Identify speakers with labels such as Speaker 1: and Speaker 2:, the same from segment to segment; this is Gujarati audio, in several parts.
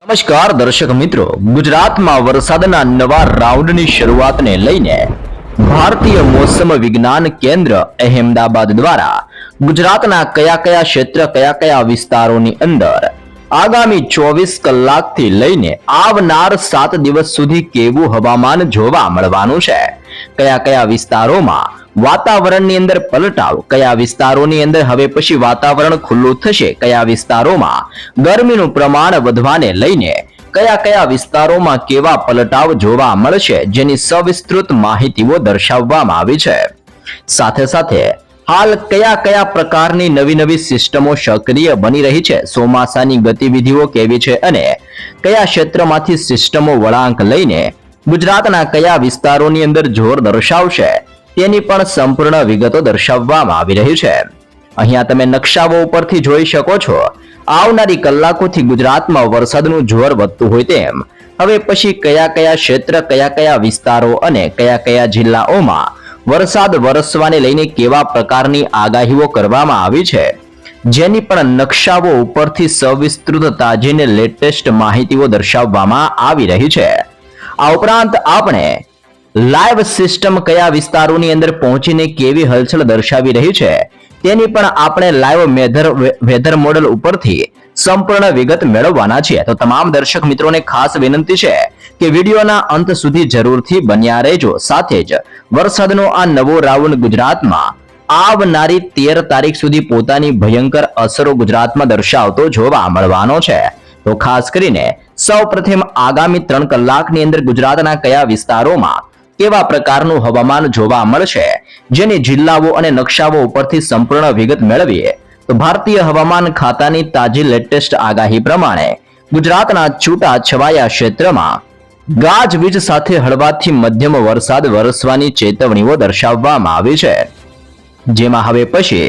Speaker 1: નમસ્કાર દર્શક મિત્રો, ગુજરાતમાં વરસાદના નવા રાઉન્ડની શરૂઆતને લઈને ભારતીય મોસમ વિજ્ઞાન કેન્દ્ર અહેમદાબાદ દ્વારા ગુજરાતના કયા કયા વિસ્તારોની અંદર આગામી 24 કલાકથી લઈને આવનાર 7 દિવસ સુધી કેવું હવામાન જોવા મળવાનું છે, કયા વિસ્તારોમાં વાતાવરણની અંદર પલટાવ, કયા વિસ્તારોની અંદર હવે પછી વાતાવરણ ખુલ્લું થશે, કયા વિસ્તારોમાં ગરમીનું પ્રમાણ વધવાને લઈને કયા વિસ્તારોમાં કેવા પલટાવ જોવા મળશે, જેની સવિસ્તૃત માહિતીઓ દર્શાવવામાં આવી છે. સાથે સાથે હાલ કયા પ્રકારની નવી સિસ્ટમો સક્રિય બની રહી છે, ચોમાસાની ગતિવિધિઓ કેવી છે અને કયા ક્ષેત્રમાંથી સિસ્ટમો વળાંક લઈને ગુજરાતના કયા વિસ્તારોની અંદર જોર દર્શાવશે તેની પણ સંપૂર્ણ વિગતો દર્શાવવામાં આવી રહી છે. અહીંયા તમે નકશાઓ ઉપરથી જોઈ શકો છો, આવનારી કલાકોથી ગુજરાતમાં વરસાદનું જોર વધતું હોય તેમ હવે પછી કયા ક્ષેત્ર, કયા વિસ્તારો અને કયા જિલ્લાઓમાં વરસાદ વરસવાને લઈને કેવા પ્રકારની આગાહીઓ કરવામાં આવી છે, જેની પણ નકશાઓ ઉપરથી સવિસ્તૃત તાજી ને લેટેસ્ટ માહિતીઓ દર્શાવવામાં આવી રહી છે. આ ઉપરાંત આપણે લાઈવ સિસ્ટમ કયા વિસ્તારોની અંદર પહોંચીને કેવી હલચલ દર્શાવી રહી છે તેની પણ આપણે લાઈવ વેધર મોડેલ ઉપરથી સંપૂર્ણ વિગત મેળવવાના છીએ. તો તમામ દર્શક મિત્રોને ખાસ વિનંતી છે કે વિડીયોના અંત સુધી જરૂરથી બન્યા રહેજો. સાથે જ વરસાદનો આ નવો રાઉન્ડ ગુજરાતમાં આવનારી 13 તારીખ સુધી પોતાની ભયંકર અસરો ગુજરાતમાં દર્શાવતો જોવા મળવાનો છે. તો ખાસ કરીને સૌપ્રથમ આગામી 3 કલાકની અંદર ગુજરાતના કયા વિસ્તારોમાં કેવા પ્રકારનું હવામાન જોવા મળશે, જેની જિલ્લાઓ અને નકશાઓ ઉપરથી સંપૂર્ણ વિગત મેળવીએ તો ભારતીય હવામાન ખાતાની તાજી લેટેસ્ટ આગાહી પ્રમાણે ગુજરાતના છૂટા છવાયા ક્ષેત્રમાં ગાજવીજ સાથે હળવાથી મધ્યમ વરસાદ વરસવાની ચેતવણીઓ દર્શાવવામાં આવી છે, જેમાં હવે પછી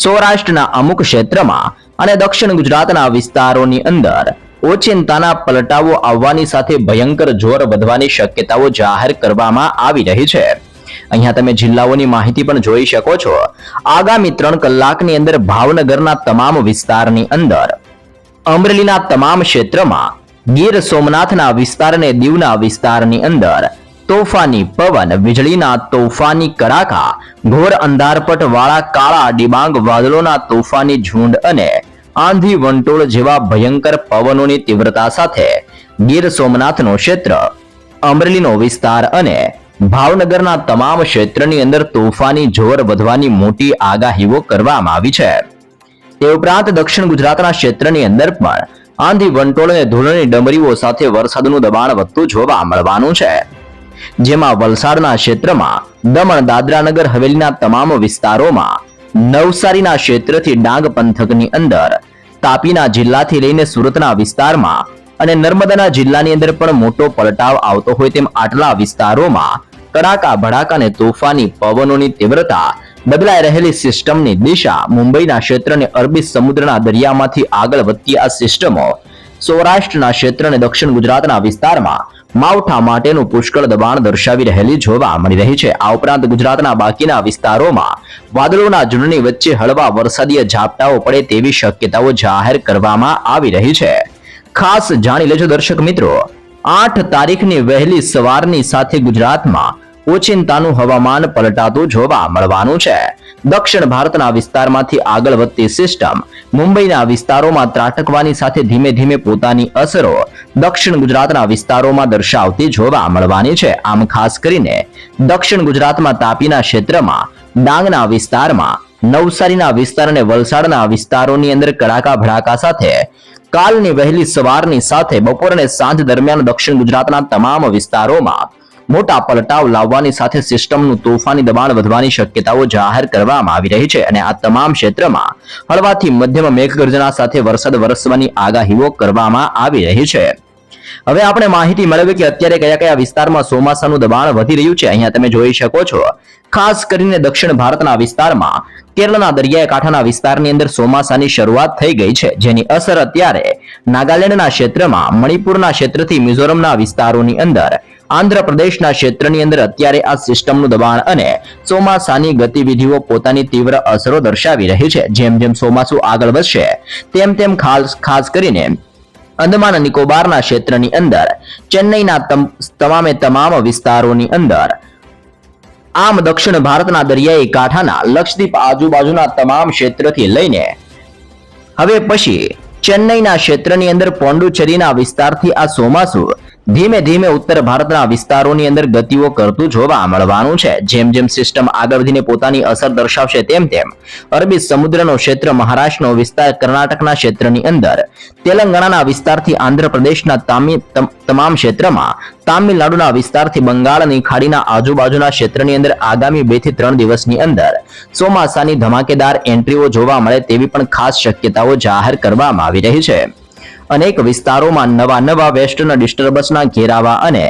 Speaker 1: સૌરાષ્ટ્રના અમુક ક્ષેત્રમાં અને દક્ષિણ ગુજરાતના વિસ્તારોની અંદર ઓચિંતાના પલટાવો આવવાની સાથે ભયંકર જોર વધવાની શક્યતાઓ જાહેર કરવામાં આવી રહી છે. અહીંયા તમે જિલ્લાઓની માહિતી પણ જોઈ શકો છો. આગામી 3 કલાકની અંદર ભાવનગરના તમામ વિસ્તારની અંદર, અમરેલીના તમામ ક્ષેત્રમાં, ગીર સોમનાથના વિસ્તાર અને દીવના વિસ્તારની અંદર તોફાની પવન, વીજળીના તોફાની કડાકા, ઘોર અંધારપટ વાળા કાળા ડિબાંગ વાદળોના તોફાની ઝુંડ અને આંધી વંટોળ જેવા ભયંકર પવનોની તીવ્રતા સાથે ગીર સોમનાથનો ક્ષેત્ર, અમરેલીનો વિસ્તાર અને ભાવનગરના તમામ ક્ષેત્રની અંદર તોફાની જોર વધવાની મોટી આગાહીઓ કરવામાં આવી છે. તે ઉપરાંત દક્ષિણ ગુજરાતના ક્ષેત્રની અંદર પણ આંધી વંટોળ અને ધૂળની ડમરીઓ સાથે વરસાદનું દબાણ વધતું જોવા મળવાનું છે, જેમાં વલસાડના ક્ષેત્રમાં, દમણ દાદરા નગર હવેલીના તમામ વિસ્તારોમાં, નવસારીના ક્ષેત્રથી ડાંગ પંથકની અંદર, તાપીના જિલ્લાથી લઈને સુરતના વિસ્તારમાં અને નર્મદાના જિલ્લાની અંદર પણ મોટો પલટાવ આવતો હોય તેમ આટલા વિસ્તારોમાં કડાકા ભડાકા અને તોફાની પવનોની તીવ્રતા, બદલાઈ રહેલી સિસ્ટમની દિશા, મુંબઈના ક્ષેત્ર અને અરબી સમુદ્રના દરિયામાંથી આગળ વધતી આ સિસ્ટમો સૌરાષ્ટ્રના ક્ષેત્ર અને દક્ષિણ ગુજરાતના વિસ્તારમાં માવઠા માટેનું પુષ્કળ દબાણ દર્શાવી રહેલી જોવા મળી રહી છે. આ ઉપરાંત ગુજરાતના બાકીના વિસ્તારોમાં વાદળોના ઝુંડની વચ્ચે હળવા વરસાદીય ઝાપટાઓ પડે તેવી શક્યતાઓ જાહેર કરવામાં આવી રહી છે. ખાસ જાણી લેજો દર્શક મિત્રો, 8 તારીખની વહેલી સવારની સાથે ગુજરાતમાં ઓચિંતાનું હવામાન પલટાતું જોવા મળવાનું છે. દક્ષિણ ભારતના વિસ્તારમાંથી આગળ વધતી સિસ્ટમ મુંબઈના વિસ્તારોમાં ત્રાટકવાની સાથે ધીમે ધીમે પોતાની અસરો દક્ષિણ ગુજરાતના વિસ્તારોમાં દર્શાવતી જોવા મળવાની છે. આમ ખાસ કરીને દક્ષિણ ગુજરાતમાં તાપીના ક્ષેત્રમાં, ડાંગના વિસ્તારમાં, નવસારીના વિસ્તાર અને વલસાડના વિસ્તારોની અંદર કડાકા ભડાકા સાથે કાલની વહેલી સવારની સાથે બપોર અને સાંજ દરમિયાન દક્ષિણ ગુજરાતના તમામ વિસ્તારોમાં મોટા પલટાવ લાવવાની સાથે સિસ્ટમનું તોફાની દબાણ વધવાની શક્યતાઓ જાહેર કરવામાં આવી રહી છે અને આ તમામ ક્ષેત્રમાં હળવાથી મધ્યમ મેઘગર્જના સાથે વરસાદ વરસવાની આગાહીઓ કરવામાં આવી રહી છે. હવે આપણે માહિતી મેળવી કે અત્યારે કયા વિસ્તારમાં ચોમાસાનું દબાણ વધી રહ્યું છે. અહીંયા તમે જોઈ શકો છો, ખાસ કરીને દક્ષિણ ભારતના વિસ્તારમાં, કેરળના દરિયાઈ કાંઠાના વિસ્તારની અંદર ચોમાસાની શરૂઆત થઈ ગઈ છે, જેની અસર અત્યારે નાગાલેન્ડના ક્ષેત્રમાં, મણિપુરના ક્ષેત્રથી મિઝોરમના વિસ્તારોની અંદર, આંધ્રપ્રદેશના ક્ષેત્રની અંદર અત્યારે આ સિસ્ટમનું દબાણ અને ચોમાસાની ગતિવિધિઓ પોતાની તીવ્ર અસરો દર્શાવી રહી છે. જેમ જેમ ચોમાસું આગળ વધશે તેમ ખાસ કરીને અંદમાન નિકોબારના ક્ષેત્રની અંદર ચેન્નઈના તમામ વિસ્તારોની અંદર આમ દક્ષિણ ભારતના દરિયાઈ કાંઠાના લક્ષદ્વીપ આજુબાજુના તમામ ક્ષેત્રથી લઈને હવે પછી ચેન્નઈના ક્ષેત્રની અંદર પોંડુચેરીના વિસ્તારથી આ ચોમાસું ધીમે ધીમે ઉત્તર ભારતના વિસ્તારોની અંદર ગતિઓ કરતું જોવા મળવાનું છે. જેમ જેમ સિસ્ટમ આગળ વધીને પોતાની અસર દર્શાવશે તેમ તેમ અરબી સમુદ્રનો ક્ષેત્ર, મહારાષ્ટ્રનો વિસ્તાર, કર્ણાટકના ક્ષેત્રની અંદર, તેલંગાણાના વિસ્તારથી આંધ્રપ્રદેશના તમામ ક્ષેત્રમાં, તામિલનાડુના વિસ્તારથી બંગાળની ખાડીના આજુબાજુના ક્ષેત્રની અંદર આગામી 2 થી 3 દિવસની અંદર ચોમાસાની ધમાકેદાર એન્ટ્રીઓ જોવા મળે તેવી પણ ખાસ શક્યતાઓ જાહેર કરવામાં આવી રહી છે. અનેક વિસ્તારોમાં નવા વેસ્ટર્ન ડિસ્ટર્બન્સના ઘેરાવા અને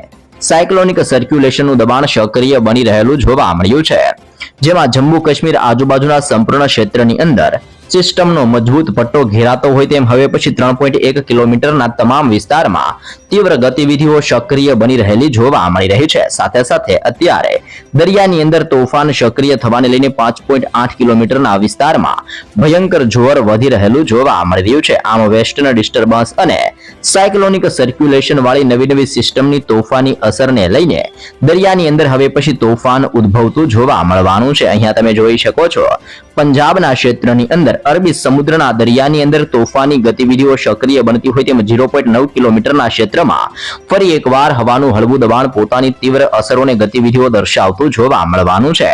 Speaker 1: સાયક્લોનિક સર્ક્યુલેશનનું દબાણ સક્રિય બની રહેલું જોવા મળ્યું છે, જેમાં જમ્મુ કાશ્મીર આજુબાજુના સંપૂર્ણ ક્ષેત્રની અંદર સિસ્ટમનો મજબૂત પટ્ટો ઘેરાતો હોય તેમ હવે પછી 3.1 કિલોમીટરના તમામ વિસ્તારમાં તીવ્ર ગતિવિધિઓ સક્રિય બની રહેલી જોવા મળી રહી છે. સાથે સાથે અત્યારે દરિયાની અંદર તોફાન સક્રિય થવાને લઈને 5.8 કિલોમીટરના વિસ્તારમાં ભયંકર જોર વધી રહેલું જોવા મળી રહ્યું છે. આમ વેસ્ટર્ન ડિસ્ટર્બન્સ અને સાયક્લોનિક સર્ક્યુલેશન વાળી નવી સિસ્ટમની તોફાની અસરને લઈને દરિયાની અંદર હવે પછી તોફાન ઉદ્ભવતું જોવા મળવાનું છે. અહીંયા તમે જોઈ શકો છો પંજાબના ક્ષેત્રની અંદર અરબી સમુદ્રના દરિયાની અંદર તોફાની ગતિવિધિઓ સક્રિય બનતી હોય તેમ 0.9 કિલોમીટરના ક્ષેત્રમાં ફરી એકવાર હવાનું હળવું દબાણ પોતાની તીવ્ર અસરોને ગતિવિધિઓ દર્શાવતું જોવા મળવાનું છે.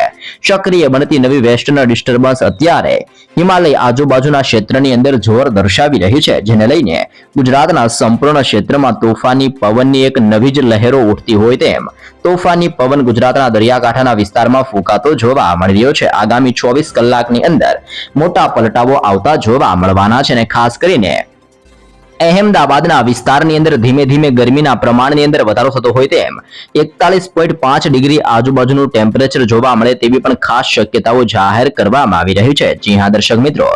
Speaker 1: સક્રિય બનતી નવી વેસ્ટર્ન ડિસ્ટર્બન્સ અત્યારે હિમાલય આજુબાજુના ક્ષેત્રની અંદર જોર દર્શાવી રહી છે, જેને લઈને ગુજરાતના સંપૂર્ણ ક્ષેત્રમાં તોફાની પવનની એક નવી જ લહેરો ઉઠતી હોય તેમ તોફાની પવન ગુજરાતના દરિયાકાંઠાના વિસ્તારમાં ફૂંકાતો જોવા મળી રહ્યો છે. આગામી 24 કલાકની અંદર મોટા પલટાવો આવતા જોવા મળવાના છે અને ખાસ કરીને અહેમદાબાદના વિસ્તારની અંદર ધીમે ધીમે ગરમીના પ્રમાણની અંદર વધારો થતો હોય તેમ 41.5 ડિગ્રી આજુબાજુનું ટેમ્પરેચર જોવા મળે તેવી પણ ખાસ શક્યતાઓ જાહેર કરવામાં આવી રહી છે. જી હા દર્શક મિત્રો,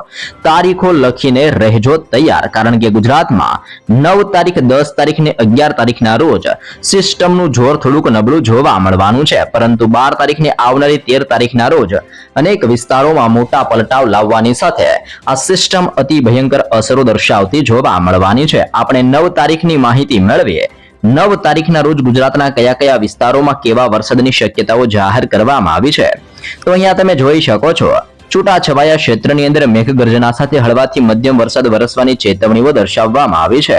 Speaker 1: તારીખો લખીને રહેજો તૈયાર, કારણ કે ગુજરાતમાં 9 તારીખ, 10 તારીખ ને 11 તારીખના રોજ સિસ્ટમનું જોર થોડુંક નબળું જોવા મળવાનું છે, પરંતુ 12 તારીખને આવનારી 13 તારીખના રોજ અનેક વિસ્તારોમાં મોટા પલટાવ લાવવાની સાથે આ સિસ્ટમ અતિ ભયંકર અસરો દર્શાવતી જોવા મળવાની છે. આપણે 9 તારીખની માહિતી મેળવીએ. 9 તારીખના રોજ ગુજરાતના કયા વિસ્તારોમાં કેવા વરસાદની શક્યતાઓ જાહેર કરવામાં આવી છે તો અહીંયા તમે જોઈ શકો છો છૂટાછવાયા ક્ષેત્રની અંદર મેઘગર્જના સાથે હળવાથી મધ્યમ વરસાદ વરસવાની ચેતવણીઓ દર્શાવવામાં આવી છે.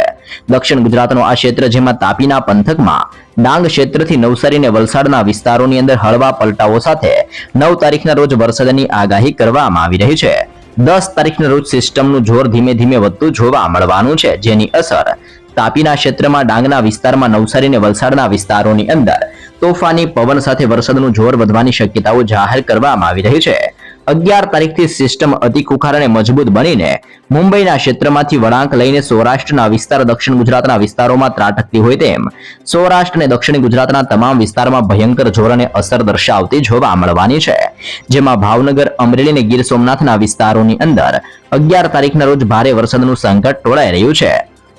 Speaker 1: દક્ષિણ ગુજરાતનો આ ક્ષેત્ર, જેમાં તાપીના પંથકમાં ડાંગ ક્ષેત્રથી નવસારી અને વલસાડના વિસ્તારોની અંદર હળવા પલટાઓ સાથે 9 તારીખના રોજ વરસાદની આગાહી કરવામાં આવી રહી છે. 10 તારીખના રોજ સિસ્ટમનું જોર ધીમે ધીમે વધતું જોવા મળવાનું છે, જેની અસર તાપીના ક્ષેત્રમાં, ડાંગના વિસ્તારમાં, નવસારી અને વલસાડના વિસ્તારોની અંદર તોફાની પવન સાથે વરસાદનું જોર વધવાની શક્યતાઓ જાહેર કરવામાં આવી રહી છે. 11 તારીખથી સિસ્ટમ અતિ કુખાર અને મજબૂત બનીને મુંબઈના ક્ષેત્રમાંથી વળાંક લઈને સૌરાષ્ટ્રના વિસ્તાર, દક્ષિણ ગુજરાતના વિસ્તારોમાં ત્રાટકતી હોય તેમ સૌરાષ્ટ્ર અને દક્ષિણ ગુજરાતના તમામ વિસ્તારમાં ભયંકર જોર અને અસર દર્શાવતી જોવા મળવાની છે, જેમાં ભાવનગર, અમરેલી અને ગીર સોમનાથના વિસ્તારોની અંદર 11 તારીખના રોજ ભારે વરસાદનું સંકટ ટોળાઈ રહ્યું છે.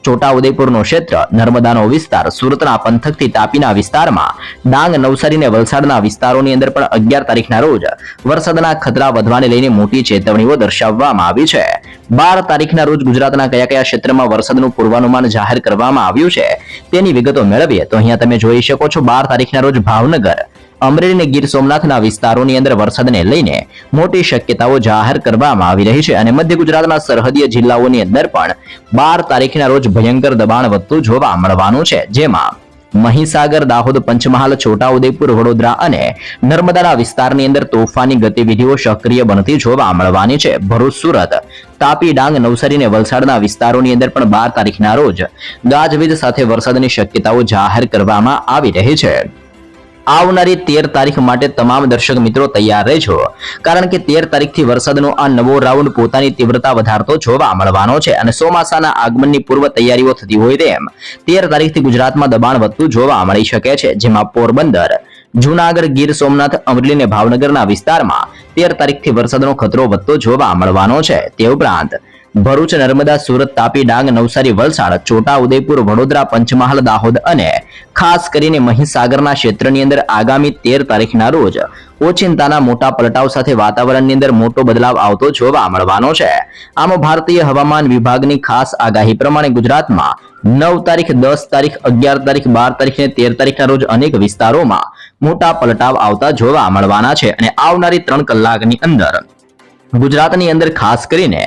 Speaker 1: છોટાઉદેપુરનો ક્ષેત્ર, નર્મદાનો વિસ્તાર, સુરતના પંથકથી તાપીના વિસ્તારમાં, ડાંગ, નવસારી અને વલસાડના વિસ્તારોની અંદર પણ 11 તારીખના રોજ વરસાદના ખતરા વધવાને લઈને મોટી ચેતવણીઓ દર્શાવવામાં આવી છે. 12 તારીખના રોજ ગુજરાતના કયા ક્ષેત્રમાં વરસાદનું પૂર્વાનુમાન જાહેર કરવામાં આવ્યું છે તેની વિગતો મેળવીએ તો અહીંયા તમે જોઈ શકો છો 12 તારીખના રોજ ભાવનગર, અમરેલી અને ગીર સોમનાથના વિસ્તારોની અંદર વરસાદને લઈને મોટી શક્યતાઓ જાહેર કરવામાં આવી રહી છે અને મધ્ય ગુજરાતના સરહદીય જિલ્લાઓની અંદર પણ 12 તારીખના રોજ ભયંકર દબાણ વધતું જોવા મળવાનું છે, જેમાં મહીસાગર, દાહોદ, પંચમહાલ, છોટાઉદેપુર, વડોદરા અને નર્મદાના વિસ્તારની અંદર તોફાની ગતિવિધિઓ સક્રિય બનતી જોવા મળવાની છે. ભરૂચ, સુરત, તાપી, ડાંગ, નવસારી અને વલસાડના વિસ્તારોની અંદર પણ 12 તારીખના રોજ ગાજવીજ સાથે વરસાદની શક્યતાઓ જાહેર કરવામાં આવી રહી છે. આવનારી 13 તારીખ માટે તમામ દર્શક મિત્રો તૈયાર રહેજો, કારણ કે 13 તારીખથી વરસાદનો આ નવો રાઉન્ડ પોતાની તીવ્રતા વધારતો જોવા મળવાનો છે અને ચોમાસાના આગમનની પૂર્વ તૈયારીઓ થતી હોય તેમ 13 તારીખથી ગુજરાતમાં દબાણ વધતું જોવા મળી શકે છે, જેમાં પોરબંદર, જૂનાગઢ, ગીર સોમનાથ, અમરેલી અને ભાવનગરના વિસ્તારમાં 13 તારીખથી વરસાદનો ખતરો વધતો જોવા મળવાનો છે. તે ઉપરાંત ભરૂચ, નર્મદા, સુરત, તાપી, ડાંગ, નવસારી, વલસાડ, છોટાઉદેપુર, વડોદરા, પંચમહાલ, દાહોદ અને ખાસ કરીને મહીસાગરના ક્ષેત્રની અંદર આગામી 13 તારીખના રોજ ઓચિંતાના મોટા પલટાવ સાથે વાતાવરણની અંદર મોટો બદલાવ આવતો જોવા મળવાનો છે. આમ ભારતીય હવામાન વિભાગની ખાસ આગાહી પ્રમાણે ગુજરાતમાં 9 તારીખ, 10 તારીખ, 11 તારીખ, 12 તારીખ અને 13 તારીખના રોજ અનેક વિસ્તારોમાં મોટા પલટાવ આવતા જોવા મળવાના છે અને આવનારી 3 કલાકની અંદર ગુજરાતની અંદર ખાસ કરીને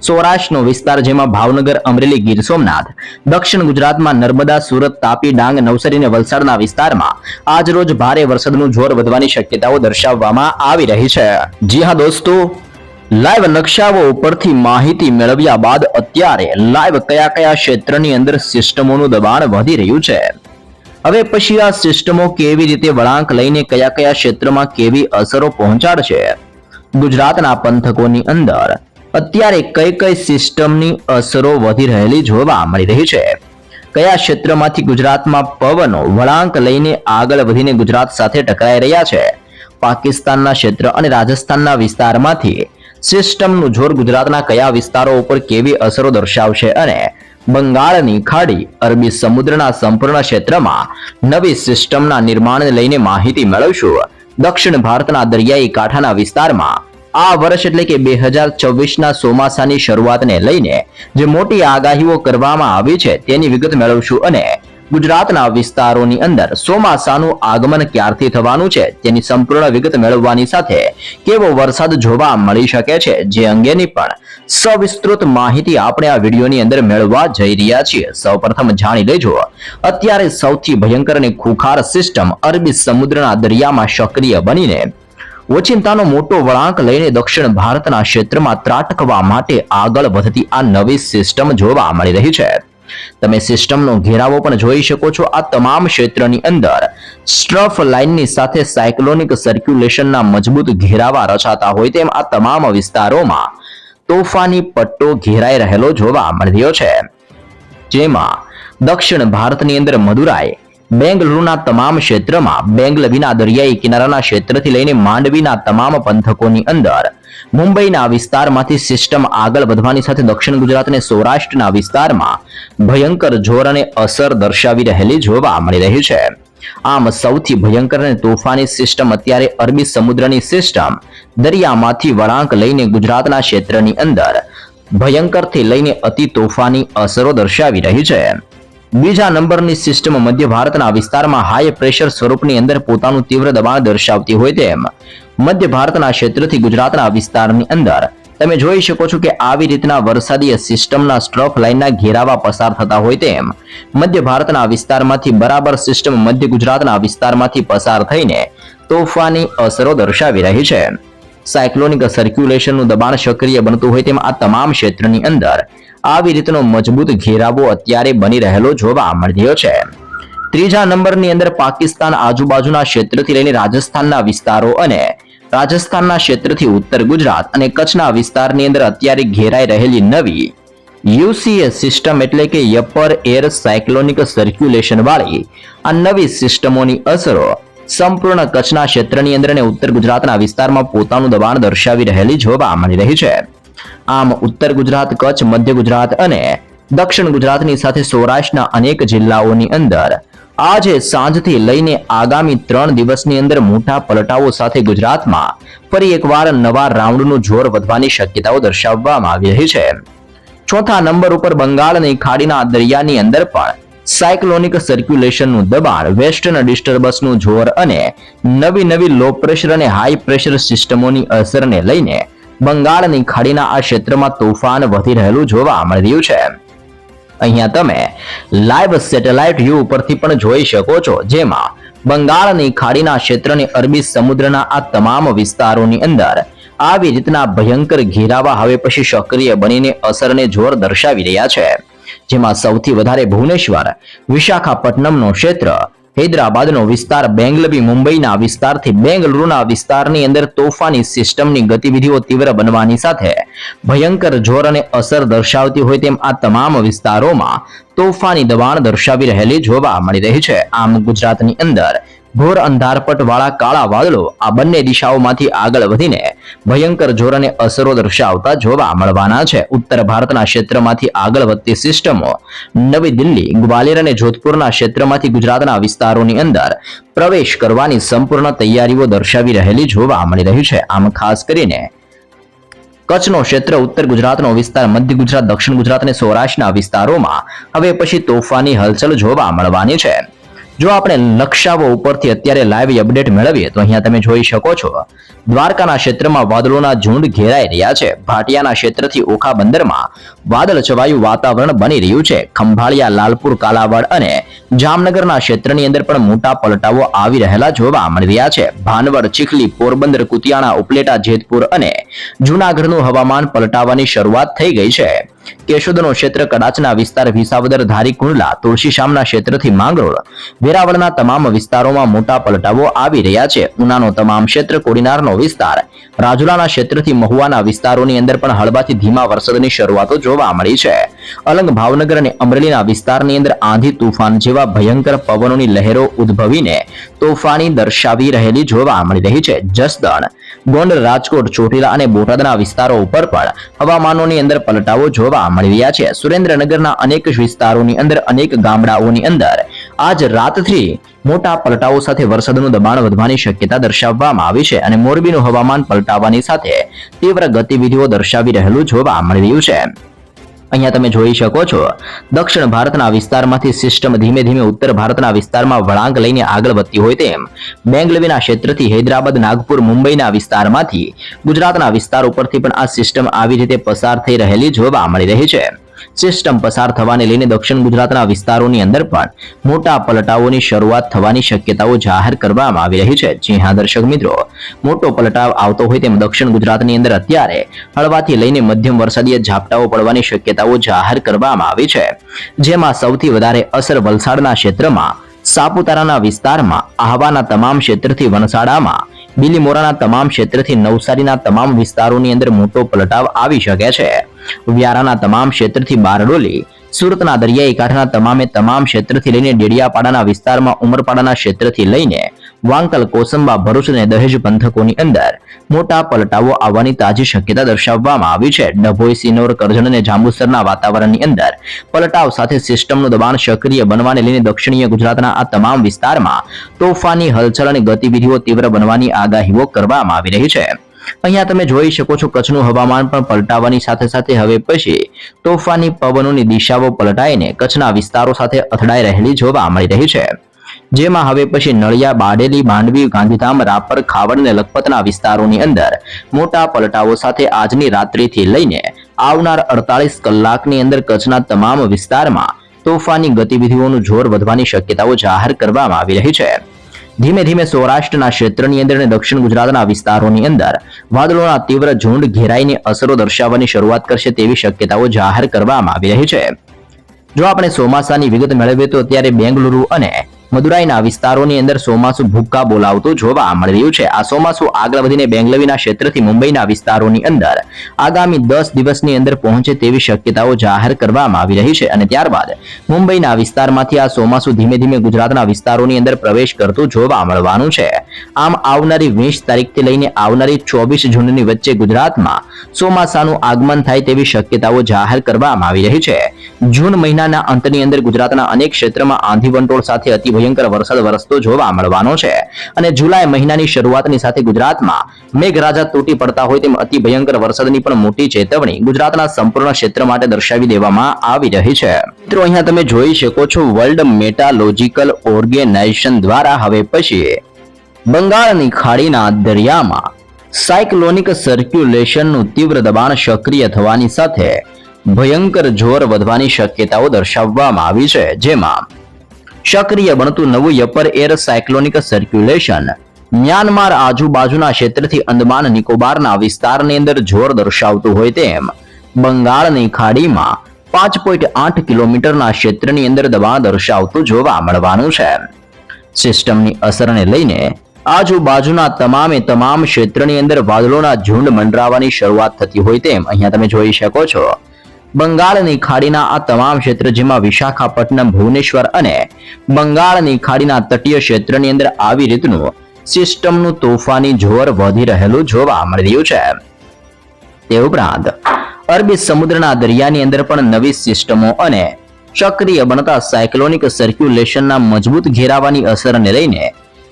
Speaker 1: સૌરાષ્ટ્રનો વિસ્તાર જેમાં ભાવનગર, અમરેલી, ગીર સોમનાથ, દક્ષિણ ગુજરાતમાં નર્મદા, સુરત, તાપી, ડાંગ, નવસારી અને વલસાડના વિસ્તારમાં આજ રોજ ભારે વરસાદનું જોર વધવાની શક્યતાઓ દર્શાવવામાં આવી રહી છે. જી હા દોસ્તો, લાઈવ નકશાઓ ઉપરથી માહિતી મેળવ્યા બાદ અત્યારે લાઈવ કયા ક્ષેત્રની અંદર સિસ્ટમોનું દબાણ વધી રહ્યું છે. હવે પછી આ સિસ્ટમો કેવી રીતે વળાંક લઈને કયા ક્ષેત્રમાં કેવી અસરો પહોંચાડશે, ગુજરાતના પંથકોની અંદર અત્યારે કઈ સિસ્ટમની અસરો વધી રહેલી જોવા મળી રહી છે, કયા ક્ષેત્રમાંથી ગુજરાતમાં પવનો વળાંક લઈને આગળ વધીને ગુજરાત સાથે ટકરાઈ રહ્યા છે, પાકિસ્તાનના ક્ષેત્ર અને રાજસ્થાનના વિસ્તારમાંથી સિસ્ટમનું જોર ગુજરાતના કયા વિસ્તારો ઉપર કેવી અસરો દર્શાવશે અને બંગાળની ખાડી, અરબી સમુદ્રના સંપૂર્ણ ક્ષેત્રમાં નવી સિસ્ટમના નિર્માણને લઈને માહિતી મેળવશું. દક્ષિણ ભારતના દરિયાઈ કાંઠાના વિસ્તારમાં આ વર્ષ એટલે કે 2024ના ચોમાસાની શરૂઆતને લઈને જે મોટી આગાહીઓ કરવામાં આવી છે તેની વિગત મેળવશું અને ગુજરાતના વિસ્તારોની અંદર ચોમાસાનું આગમન ક્યારથી થવાનું છે તેની સંપૂર્ણ વિગત મેળવવાની સાથે કેવો વરસાદ જોવા મળી શકે છે જે અંગેની પણ સવિસ્તૃત માહિતી આપણે આ વિડીયોની અંદર મેળવવા જઈ રહ્યા છીએ. સૌપ્રથમ જાણી લેજો અત્યારે સૌથી ભયંકર અને ખુખાર સિસ્ટમ અરબી સમુદ્રના દરિયામાં સક્રિય બનીને ઓચિંતાનો મોટો વળાંક લઈને દક્ષિણ ભારતના ક્ષેત્રમાં ત્રાટકવા માટે આગળ વધતી આ નવી સિસ્ટમ જોવા મળી રહી છે. તમે સિસ્ટમનો ઘેરાવો પણ જોઈ શકો છો. આ તમામ ક્ષેત્રની અંદર સ્ટ્રફ લાઇનની સાથે સાયક્લોનિક સર્ક્યુલેશનના મજબૂત ઘેરાવા રચાતા હોય તેમ આ તમામ વિસ્તારોમાં તોફાની પટ્ટો ઘેરાઈ રહેલો જોવા મળી રહ્યો છે, જેમાં દક્ષિણ ભારતની અંદર મદુરાઈ, બેંગલુરુના તમામ ક્ષેત્રમાં, બેંગલવીના દરિયાઈ કિનારાના ક્ષેત્રથી લઈને માંડવીના તમામ પંથકોની અંદર, મુંબઈના વિસ્તારમાંથી સિસ્ટમ આગળ વધવાની સાથે દક્ષિણ ગુજરાત અને સૌરાષ્ટ્રના વિસ્તારમાં ભયંકર જોર અને અસર દર્શાવી રહેલી જોવા મળી રહી છે. આમ સૌથી ભયંકર અને તોફાની સિસ્ટમ અત્યારે અરબી સમુદ્રની સિસ્ટમ દરિયામાંથી વળાંક લઈને ગુજરાતના ક્ષેત્રની અંદર ભયંકરથી લઈને અતિ તોફાની અસરો દર્શાવી રહી છે. બીજા નંબરની સિસ્ટમ મધ્ય ભારતના વિસ્તારમાં હાઈ પ્રેશર સ્વરૂપની અંદર પોતાનું તીવ્ર દબાણ દર્શાવતી હોય તેમ મધ્ય ભારતના ક્ષેત્રથી ગુજરાતના વિસ્તારની અંદર તમે જોઈ શકો છો કે આવી રીતના વરસાદી સિસ્ટમના સ્ટ્રફ લાઇનના ઘેરાવા પસાર થતા હોય તેમ મધ્ય ભારતના વિસ્તારમાંથી બરાબર સિસ્ટમ મધ્ય ગુજરાતના વિસ્તારમાંથી પસાર થઈને તોફાની અસરો દર્શાવી રહી છે. સાયક્લોનિક સર્ક્યુલેશનનું દબાણ સક્રિય બનતું હોય તેમ આ તમામ ક્ષેત્રની અંદર આવી રીતનો મજબૂત ઘેરાવો અત્યારે બની રહેલો જોવા મળી રહ્યો છે. ત્રીજા નંબરની અંદર પાકિસ્તાન આજુબાજુના ક્ષેત્રથી લઈને રાજસ્થાનના વિસ્તારો અને રાજસ્થાનના ક્ષેત્રથી ઉત્તર ગુજરાત અને કચ્છના વિસ્તારની અંદર અત્યારે ઘેરાઈ રહેલી નવી યુસીએ સિસ્ટમ એટલે કે અપર એર સાયક્લોનિક સર્ક્યુલેશન વાળી આ નવી સિસ્ટમોની અસરો સંપૂર્ણ કચ્છના ક્ષેત્રની અંદર અને ઉત્તર ગુજરાતના વિસ્તારમાં પોતાનું દબાણ દર્શાવી રહેલી જોવા મળી રહી છે. આમ ઉત્તર ગુજરાત, કચ્છ, મધ્ય ગુજરાત અને દક્ષિણ ગુજરાતની સાથે સૌરાષ્ટ્રના અનેક જિલ્લાઓની અંદર આજે સાંજથી લઈને આગામી 3 દિવસની અંદર મોટા પલટાઓ સાથે ગુજરાતમાં ફરી એકવાર નવા રાઉન્ડનું જોર વધવાની શક્યતાઓ દર્શાવવામાં આવી રહી છે. ચોથા નંબર ઉપર બંગાળની ખાડીના દરિયાની અંદર પણ સાયક્લોનિક સર્ક્યુલેશનનું દબાણ, વેસ્ટર્ન ડિસ્ટર્બન્સનું જોર અને નવી લો પ્રેશર અને હાઈ પ્રેશર સિસ્ટમોની અસરને લઈને બંગાળની ખાડીના આ ક્ષેત્રમાં તોફાન વધી રહેલું જોવા મળી રહ્યું છે. અહીંયા તમે લાઈવ સેટેલાઇટ વ્યૂ ઉપરથી પણ જોઈ શકો છો, જેમાં બંગાળની ખાડીના ક્ષેત્રને અરબી સમુદ્રના આ તમામ વિસ્તારોની અંદર આવી રીતના ભયંકર ઘેરાવા હવે પછી સક્રિય બનીને અસરને જોર દર્શાવી રહ્યા છે, જેમાં સૌથી વધારે ભુવનેશ્વર, વિશાખાપટ્ટનમનો ક્ષેત્ર, હૈદરાબાદનો વિસ્તાર, બેંગલવી, મુંબઈના વિસ્તારથી બેંગલુરુના વિસ્તારની અંદર તોફાની સિસ્ટમની ગતિવિધિઓ તીવ્ર બનવાની સાથે ભયંકર જોર અને અસર દર્શાવતી હોય તેમ આ તમામ વિસ્તારોમાં તોફાની દબાણ દર્શાવી રહેલી જોવા મળી રહી છે. આમ ગુજરાતની અંદર ઘોર અંધારપટ વાળા કાળા વાદળો આ બંને દિશાઓમાંથી આગળ વધીને ભયંકર જોર અને અસરો દર્શાવતા જોવા મળવાના છે. ઉત્તર ભારતના ક્ષેત્રમાંથી આગળ વધતી સિસ્ટમો નવી દિલ્હી, ગ્વાલિયર અને જોધપુરના ક્ષેત્રમાંથી ગુજરાતના વિસ્તારોની અંદર પ્રવેશ કરવાની સંપૂર્ણ તૈયારીઓ દર્શાવી રહેલી જોવા મળી રહી છે. આમ ખાસ કરીને કચ્છનો ક્ષેત્ર, ઉત્તર ગુજરાતનો વિસ્તાર, મધ્ય ગુજરાત, દક્ષિણ ગુજરાત અને સૌરાષ્ટ્રના વિસ્તારોમાં હવે પછી તોફાની હલચલ જોવા મળવાની છે. જો આપણે નકશાઓ ઉપરથી અત્યારે લાઈવ અપડેટ મેળવીએ તો અહીંયા તમે જોઈ શકો છો દ્વારકાના ક્ષેત્રમાં વાદળોના ઝુંડ ઘેરાઈ રહ્યા છે. ભાટિયાના ક્ષેત્રથી ઓખા બંદરમાં વાદળ છવાયું વાતાવરણ બની રહ્યું છે. ખંભાળિયા, લાલપુર, કાલાવાડ અને જામનગરના ક્ષેત્રની અંદર પણ મોટા પલટાઓ આવી રહેલા જોવા મળી રહ્યા છે. ભાનવડ, ચીખલી, પોરબંદર, કુતિયાણા, ઉપલેટા, જેતપુર અને જૂનાગઢનું હવામાન પલટાવાની શરૂઆત થઈ ગઈ છે. કેશોદનો ક્ષેત્ર, કડાચના વિસ્તાર, વિસાવદર, ધારી, કુંડલા, તુલસીશામના ક્ષેત્રથી માંગરોળ, વેરાવળના તમામ વિસ્તારોમાં મોટા પલટાઓ આવી રહ્યા છે. ઉનાનો તમામ ક્ષેત્ર, કોડીનારનો વિસ્તાર, રાજુલાના ક્ષેત્રથી મહુવાના વિસ્તારોની અંદર પણ હળવાથી ધીમા વરસાદની શરૂઆતો જોવા મળી છે. અલંગ, ભાવનગર અને અમરેલીના વિસ્તારની અંદર આંધી તૂફાન જેવા ભયંકર પવનોની લહેરો ઉદ્ભવીને તોફાની દર્શાવી રહેલી જોવા મળી રહી છે. જસદણ, ગોંડલ, રાજકોટ, ચોટીલા અને બોટાદના વિસ્તારો ઉપર પણ હવામાનોની અંદર પલટાઓ જોવા મળી રહ્યા છે. સુરેન્દ્રનગરના અનેક વિસ્તારોની અંદર, અનેક ગામડાઓની અંદર આજ રાતથી મોટા પલટાઓ સાથે વરસાદનું દબાણ વધવાની શક્યતા દર્શાવવામાં આવી છે અને મોરબીનું હવામાન પલટાવાની સાથે તીવ્ર ગતિવિધિઓ દર્શાવી રહેલું જોવા મળી રહ્યું છે. અહીંયા તમે જોઈ શકો છો દક્ષિણ ભારતના વિસ્તારમાંથી સિસ્ટમ ધીમે ધીમે ઉત્તર ભારતના વિસ્તારમાં વળાંક લઈને આગળ વધતી હોય તેમ બેંગલવીના ક્ષેત્રથી હૈદરાબાદ, નાગપુર, મુંબઈના વિસ્તારમાંથી ગુજરાતના વિસ્તાર ઉપરથી પણ આ સિસ્ટમ આવી રીતે પસાર થઈ રહેલી જોવા મળી રહી છે. સિસ્ટમ પસાર થવાને લઈને દક્ષિણ ગુજરાતના વિસ્તારોની અંદર પણ મોટા પલટાઓની શરૂઆત થવાની શક્યતાઓ જાહેર કરવામાં આવી રહી છે. જી હા દર્શક મિત્રો, મોટો પલટાવ આવતો હોય તેમ દક્ષિણ ગુજરાતની અંદર અત્યારે હળવાથી લઈને મધ્યમ વરસાદીય ઝાપટાઓ પડવાની શક્યતાઓ જાહેર કરવામાં આવી છે. જેમાં સૌથી વધારે અસર વલસાડના ક્ષેત્રમાં, સાપુતારાના વિસ્તારમાં, આહવાના તમામ ક્ષેત્રથી વણસાડામાં, બિલીમોરાના તમામ ક્ષેત્રથી નવસારીના તમામ વિસ્તારોની અંદર મોટો પલટાવ આવી શકે છે. વ્યારાના તમામ ક્ષેત્રથી બારડોલી, સુરતના દરિયાઈ કાંઠાના તમામ ક્ષેત્રથી લઈને ડેડિયાપાડાના વિસ્તારમાં, ઉમરપાડાના ક્ષેત્રથી લઈને વાંકલ, કોસંબા, ભરૂચ અને દહેજ પંથકોની અંદર મોટા પલટાઓ આવવાની તાજી શક્યતા દર્શાવવામાં આવી છે. ડભોઈ, સિનોર, કરજણ અને જાંબુસરના વાતાવરણની અંદર પલટાવ સાથે સિસ્ટમનું દબાણ સક્રિય બનવાને લઈને દક્ષિણીય ગુજરાતના આ તમામ વિસ્તારમાં તોફાની હલચલ અને ગતિવિધિઓ તીવ્ર બનવાની આગાહીઓ કરવામાં આવી રહી છે. અહીંયા તમે જોઈ શકો છો કચ્છનું હવામાન પણ પલટાવાની સાથે સાથે હવે પછી તોફાની પવનોની દિશાઓ પલટાઈને કચ્છના વિસ્તારો સાથે અથડાઈ રહેલી જોવા મળી રહી છે. જેમાં હવે પછી નળિયા, બારડોલી, માંડવી, ગાંધીધામ, રાપર, ખાવડ અને લખપતના વિસ્તારોની અંદર મોટા પલટાઓ સાથે આજની રાત્રિથી લઈને આવનાર 48 કલાકની અંદર કચ્છના તમામ વિસ્તારમાં તોફાની ગતિવિધિઓનું જોર વધવાની શક્યતાઓ જાહેર કરવામાં આવી રહી છે. ધીમે ધીમે સૌરાષ્ટ્રના ક્ષેત્રની અંદર અને દક્ષિણ ગુજરાતના વિસ્તારોની અંદર વાદળોના તીવ્ર ઝુંડ ઘેરાઈને અસરો દર્શાવવાની શરૂઆત કરશે તેવી શક્યતાઓ જાહેર કરવામાં આવી રહી છે. જો આપણે ચોમાસાની વિગત મેળવીએ તો અત્યારે બેંગલુરુ અને મદુરાઈના વિસ્તારોની અંદર ચોમાસું ભૂક્કા બોલાવતું જોવા મળી રહ્યું છે. આ ચોમાસું આગળ વધીને બેંગલવીના ક્ષેત્રથી મુંબઈના વિસ્તારોની અંદર આગામી 10 દિવસની અંદર પહોંચે તેવી શક્યતાઓ જાહેર કરવામાં આવી રહી છે અને ત્યારબાદ મુંબઈના વિસ્તારમાંથી આ ચોમાસું ધીમે ધીમે ગુજરાતના વિસ્તારોની અંદર પ્રવેશ કરતું જોવા મળવાનું છે. આમ આવનારી 20 તારીખથી લઈને આવનારી 24 જૂનની વચ્ચે ગુજરાતમાં ચોમાસાનું આગમન થાય તેવી શક્યતાઓ જાહેર કરવામાં આવી રહી છે. જૂન મહિનાના અંતની અંદર ગુજરાતના અનેક ક્ષેત્રમાં આંધી વંટોળ સાથે અતિ ભયંકર વરસાદ વરસતો જોવા મળવાનો છે અને જુલાઈ મહિનાની શરૂઆતની સાથે ગુજરાતમાં મેઘરાજા તૂટી પડતા હોય તેમ અતિ ભયંકર વરસાદની પણ મોટી ચેતવણી ગુજરાતના સંપૂર્ણ ક્ષેત્ર માટે દર્શાવી દેવામાં આવી રહી છે. મિત્રો અહીંયા તમે જોઈ શકો છો વર્લ્ડ મેટાલોજિકલ ઓર્ગેનાઇઝેશન દ્વારા હવે પછી બંગાળની ખાડીના દરિયામાં સાયક્લોનિક સર્ક્યુલેશનનું તીવ્ર દબાણ સક્રિય થવાની સાથે ભયંકર જોર વધવાની શક્યતાઓ દર્શાવવામાં આવી છે. જેમાં સક્રિય બનતું નવું upper air cyclonic circulation Myanmar આજુબાજુના ક્ષેત્રથી અંદમાન નિકોબારના વિસ્તારની અંદર જોર દર્શાવતું હોય તેમ બંગાળની ખાડીમાં 5.8 કિલોમીટરના ક્ષેત્રની અંદર દબાણ દર્શાવતું જોવા મળવાનું છે. સિસ્ટમની અસરને લઈને આજુબાજુના તમામ ક્ષેત્રની અંદર વાદળોના ઝુંડ મંડરાવાની શરૂઆત થતી હોય તેમ અહીંયા તમે જોઈ શકો છો. બંગાળની ખાડીના આ તમામ ક્ષેત્ર જેમાં વિશાખાપટ્ટનમ, ભુવનેશ્વર અને બંગાળની ખાડીના તટીય ક્ષેત્રની અંદર આવી રીતનું સિસ્ટમનું તોફાની જોર વધી રહેલું જોવા મળી રહ્યું છે. તે ઉપરાંત અરબી સમુદ્રના દરિયાની અંદર પણ નવી સિસ્ટમો અને સક્રિય બનતા સાયક્લોનિક સર્ક્યુલેશનના મજબૂત ઘેરાવાની અસરને લઈને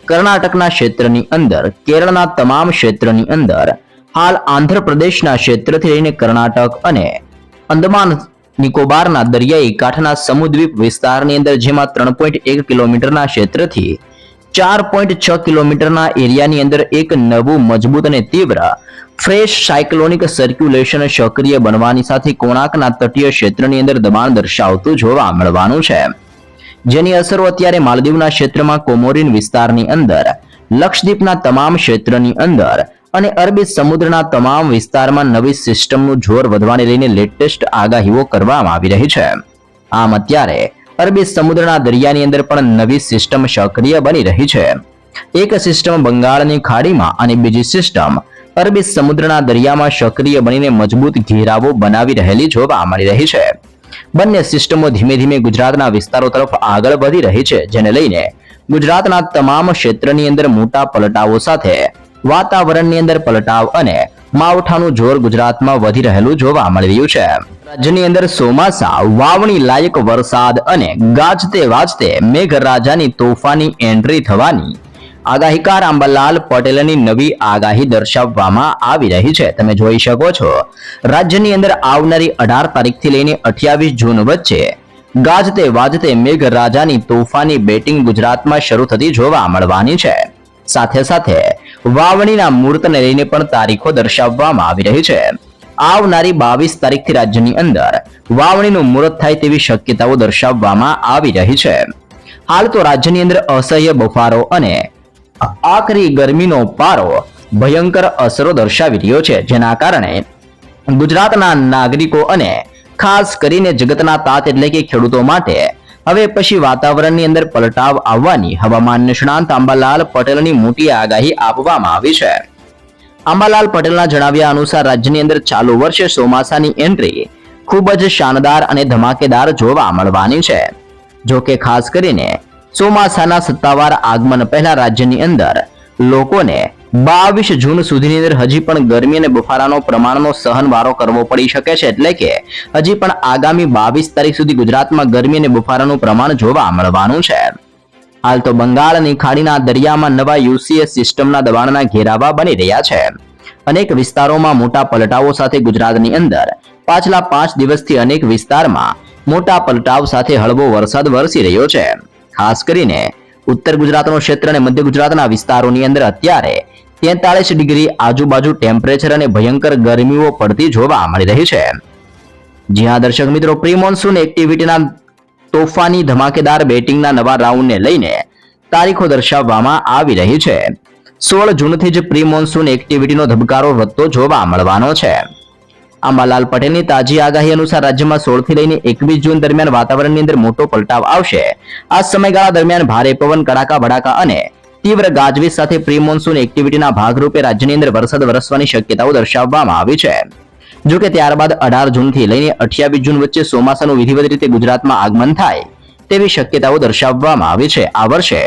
Speaker 1: કર્ણાટકના ક્ષેત્રની અંદર, કેરળના તમામ ક્ષેત્રની અંદર હાલ આંધ્રપ્રદેશના ક્ષેત્રથી લઈને કર્ણાટક અને અંદમાન નિકોબારના દરિયાઈ કાંઠાના સમુદ્રદ્વીપ વિસ્તારની અંદર જેમાં 3.1 કિલોમીટરના ક્ષેત્રથી 4.6 કિલોમીટરના એરિયાની અંદર એક નવું મજબૂત અને તીવ્ર ફ્રેશ સાયક્લોનિક સર્ક્યુલેશન સક્રિય બનવાની સાથે કોણાર્કના તટીય ક્ષેત્રની અંદર દબાણ દર્શાવતું જોવા મળવાનું છે, જેની અસરો અત્યારે માલદીવના ક્ષેત્રમાં કોમોરિન વિસ્તારની અંદર, લક્ષદ્વીપના તમામ ક્ષેત્રની અંદર અને અરબી સમુદ્રના તમામ વિસ્તારમાં નવી સિસ્ટમનું જોર વધવાને લઈને લેટેસ્ટ આગાહીઓ કરવામાં આવી રહી છે. આમ અત્યારે અરબી સમુદ્રના દરિયાની અંદર પણ નવી સિસ્ટમ સક્રિય બની રહી છે. એક સિસ્ટમ બંગાળની ખાડીમાં અને બીજી સિસ્ટમ અરબી સમુદ્રના દરિયામાં સક્રિય બનીને મજબૂત ઘેરાવો બનાવી રહેલી જોવા મળી રહી છે. બંને સિસ્ટમો ધીમે ધીમે ગુજરાતના વિસ્તારો તરફ આગળ વધી રહી છે, જેને લઈને ગુજરાતના તમામ ક્ષેત્રની અંદર મોટા પલટાઓ સાથે વાતાવરણની અંદર પલટાવ અને માવઠાનું જોર ગુજરાતમાં વધી રહેલું જોવા મળી રહ્યું છે. રાજ્યની અંદર ચોમાસા, વાવણી લાયક વરસાદ અને ગાજતે વાજતે મેઘરાજાની તોફાની એન્ટ્રી થવાની આગાહીકાર અંબાલાલ પટેલની નવી આગાહી દર્શાવવામાં આવી રહી છે. તમે જોઈ શકો છો, રાજ્યની અંદર આવનારી 18 તારીખથી લઈને 28 જૂન વચ્ચે ગાજતે વાજતે મેઘરાજાની તોફાની બેટિંગ ગુજરાતમાં શરૂ થતી જોવા મળવાની છે. સાથે સાથે વાવણીના મુહૂર્તને લઈને પણ તારીખો દર્શાવવામાં આવી રહી છે. આવનારી 22 તારીખથી રાજ્યની અંદર વાવણીનું મુહૂર્ત થાય તેવી શક્યતાઓ દર્શાવવામાં આવી રહી છે. હાલ તો રાજ્યની અંદર અસહ્ય બફારો અને આકરી ગરમીનો પારો ભયંકર અસરો દર્શાવી રહ્યો છે, જેના કારણે ગુજરાતના નાગરિકો અને ખાસ કરીને જગતના તાત એટલે કે ખેડૂતો માટે હવે પછી વાતાવરણની અંદર પલટાવ આવવાની હવામાન નિષ્ણાંત અંબાલાલ પટેલની મોટી આગાહી આપવામાં આવી છે. અંબાલાલ પટેલના જણાવ્યા અનુસાર રાજ્યની અંદર ચાલુ વર્ષે ચોમાસાની એન્ટ્રી ખૂબ જ શાનદાર અને ધમાકેદાર જોવા મળવાની છે. જો કે ખાસ કરીને ચોમાસાના સત્તાવાર આગમન પહેલા રાજ્યની અંદર લોકોને 22 જૂન સુધીની અંદર હજી પણ ગરમી અને બફારાનો પ્રમાણનો સહનવારો કરવો પડી શકે છે. એટલે કે હજી પણ આગામી 22 તારીખ સુધી ગુજરાતમાં ગરમી અને બફારાનું પ્રમાણ જોવા મળવાનું છે. હાલ તો બંગાળની ખાડીના દરિયામાં નવા યુસીએસ સિસ્ટમના દબાણના ઘેરાવા બની રહ્યા છે. અનેક વિસ્તારોમાં મોટા પલટાવો સાથે ગુજરાતની અંદર પાછલા 5 દિવસથી અનેક વિસ્તારમાં મોટા પલટાવ સાથે હળવો વરસાદ વરસી રહ્યો છે. ખાસ કરીને ઉત્તર ગુજરાતનો ક્ષેત્ર અને મધ્ય ગુજરાતના વિસ્તારોની અંદર અત્યારે 43 ડિગ્રી આજુબાજુ ટેમ્પરેચર અને ભયંકર ગરમીઓ પડતી જોવા મળી રહી છે. જ્યાં દર્શક મિત્રો, પ્રી મોન્સૂન એક્ટિવિટીના તોફાની ધમાકેદાર બેટિંગના નવા રાઉન્ડને લઈને તારીખો દર્શાવવામાં આવી રહી છે. 16 જૂનથી જ પ્રી મોન્સૂન એક્ટિવિટીનો ધબકારો વધતો જોવા મળવાનો છે. અંબાલાલ પટેલની તાજી આગાહી અનુસાર રાજ્યમાં 16 થી લઈને 21 જૂન દરમિયાન વાતાવરણની અંદર મોટો પલટાવ આવશે. આ સમયગાળા દરમિયાન ભારે પવન, કડાકા ભડાકા અને તીવ્ર ગાજવીજ સાથે પ્રી મોન્સૂન એક્ટિવિટીના ભાગરૂપે રાજ્યની અંદર વરસાદ વરસવાની શક્યતાઓ દર્શાવવામાં આવી છે. જો કે ત્યારબાદ 18 જૂનથી લઈને 28 જૂન વચ્ચે ચોમાસાનું વિધિવત રીતે ગુજરાતમાં આગમન થાય તેવી શક્યતાઓ દર્શાવવામાં આવી છે. આ વર્ષે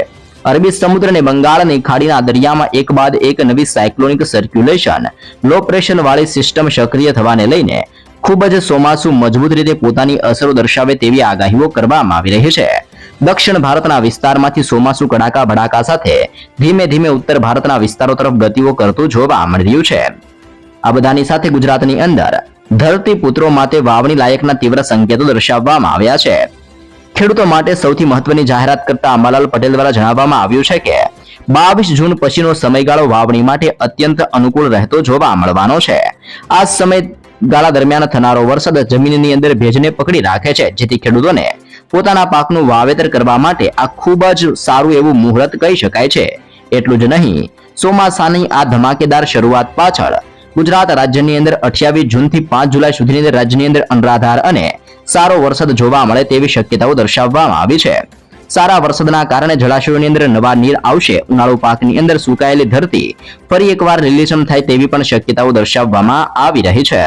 Speaker 1: અરબી સમુદ્ર અને બંગાળની ખાડીના દરિયામાં એક બાદ એક નવી સાયક્લોનિક સર્ક્યુલેશન લો પ્રેશર વાળી સિસ્ટમ સક્રિય થવાને લઈને ખૂબ જ ચોમાસું મજબૂત રીતે પોતાની અસરો દર્શાવે તેવી આગાહીઓ કરવામાં આવી રહી છે. દક્ષિણ ભારતના વિસ્તારમાંથી ચોમાસું કડાકા ભડાકા સાથે ધીમે ધીમે ઉત્તર ભારતના વિસ્તારો તરફ ગતિઓ કરતું જોવા મળી રહ્યું છે. આ બધાની સાથે ગુજરાતની અંદર ધરતીપુત્રો માટે વાવણી લાયકના તીવ્ર સંકેતો દર્શાવવામાં આવ્યા છે. ખેડૂતો માટે સૌથી મહત્વની જાહેરાત કરતા અંબાલાલ પટેલ દ્વારા જણાવવામાં આવ્યું છે કે 22 જૂન પછીનો સમયગાળો વાવણી માટે અત્યંત અનુકૂળ રહેતો જોવા મળવાનો છે. આ સમયગાળા દરમિયાન થનારો વરસાદ જમીનની અંદર ભેજને પકડી રાખે છે, જેથી ખેડૂતોને પોતાના પાકનું વાવેતર કરવા માટે આ ખૂબ જ સારું એવું મુહૂર્ત કહી શકાય છે. એટલું જ નહીં, ચોમાસાની આ ધમાકેદાર શરૂઆત પાછળ ગુજરાત રાજ્યની અંદર 28 જૂનથી 5 જુલાઈ સુધીની અંદર રાજ્યની અંદર અનરાધાર અને સારો વરસાદ જોવા મળે તેવી શક્યતાઓ દર્શાવવામાં આવી છે. સારા વરસાદના કારણે જળાશયોની અંદર નવા નીર આવશે. ઉનાળુ પાકની અંદર સુકાયેલી ધરતી ફરી એકવાર લીલીછમ થાય તેવી પણ શક્યતાઓ દર્શાવવામાં આવી રહી છે.